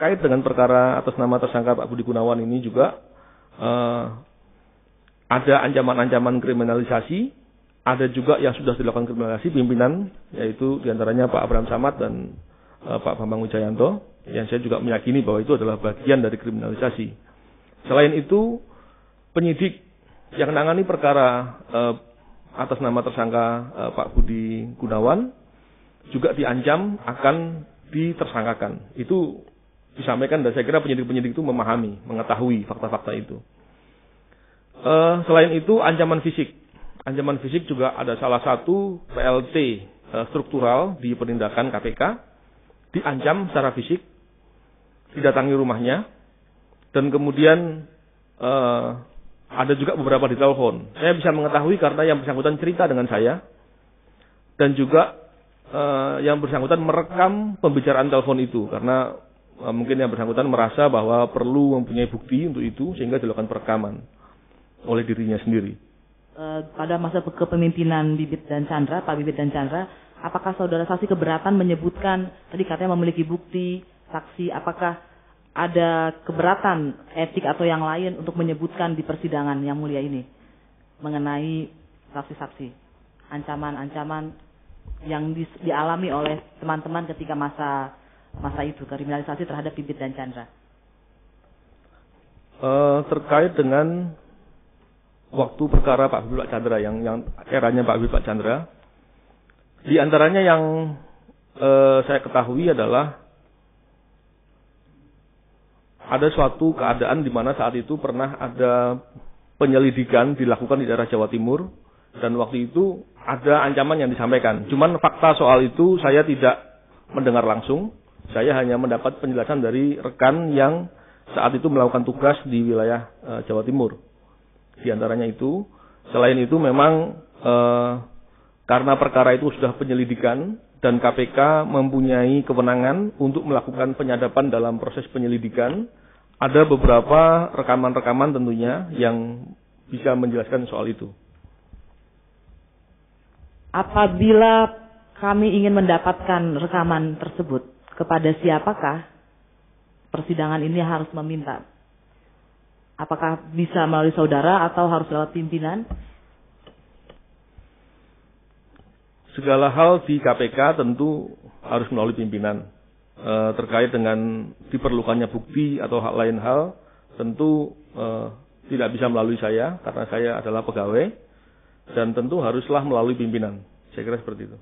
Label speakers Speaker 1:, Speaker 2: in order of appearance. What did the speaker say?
Speaker 1: terkait dengan perkara atas nama tersangka Pak Budi Gunawan ini juga ada ancaman-ancaman kriminalisasi, ada juga yang sudah dilakukan kriminalisasi pimpinan, yaitu diantaranya Pak Abraham Samad dan Pak Bambang Wijayanto, yang saya juga meyakini bahwa itu adalah bagian dari kriminalisasi. Selain itu, penyidik yang menangani perkara atas nama tersangka Pak Budi Gunawan juga diancam akan ditersangkakan. Itu disampaikan dan saya kira penyidik-penyidik itu memahami, mengetahui fakta-fakta itu. Selain itu, ancaman fisik. Ancaman fisik juga ada salah satu PLT struktural di penindakan KPK, diancam secara fisik, didatangi rumahnya, dan kemudian ada juga beberapa di telepon. Saya bisa mengetahui karena yang bersangkutan cerita dengan saya, dan juga yang bersangkutan merekam pembicaraan telepon itu, karena mungkin yang bersangkutan merasa bahwa perlu mempunyai bukti untuk itu, sehingga dilakukan perekaman oleh dirinya sendiri.
Speaker 2: Pada masa kepemimpinan Bibit dan Chandra, Pak Bibit dan Chandra, apakah saudara saksi keberatan menyebutkan, tadi katanya memiliki bukti, saksi, apakah ada keberatan etik atau yang lain untuk menyebutkan di persidangan yang mulia ini mengenai saksi-saksi, ancaman-ancaman yang dialami oleh teman-teman ketika masa itu, kriminalisasi terhadap Bibit dan Chandra?
Speaker 1: Terkait dengan waktu perkara Pak Bibit Pak Chandra, yang eranya Pak Bibit Pak Chandra, di antaranya yang saya ketahui adalah ada suatu keadaan di mana saat itu pernah ada penyelidikan dilakukan di daerah Jawa Timur, dan waktu itu ada ancaman yang disampaikan. Cuman fakta soal itu saya tidak mendengar langsung, saya hanya mendapat penjelasan dari rekan yang saat itu melakukan tugas di wilayah Jawa Timur. Di antaranya itu, selain itu memang karena perkara itu sudah penyelidikan dan KPK mempunyai kewenangan untuk melakukan penyadapan dalam proses penyelidikan, ada beberapa rekaman-rekaman tentunya yang bisa menjelaskan soal itu.
Speaker 2: Apabila kami ingin mendapatkan rekaman tersebut, kepada siapakah persidangan ini harus meminta? Apakah bisa melalui saudara atau harus lewat pimpinan?
Speaker 1: Segala hal di KPK tentu harus melalui pimpinan. Terkait dengan diperlukannya bukti atau lain hal, tentu tidak bisa melalui saya karena saya adalah pegawai, dan tentu haruslah melalui pimpinan. Saya kira seperti itu.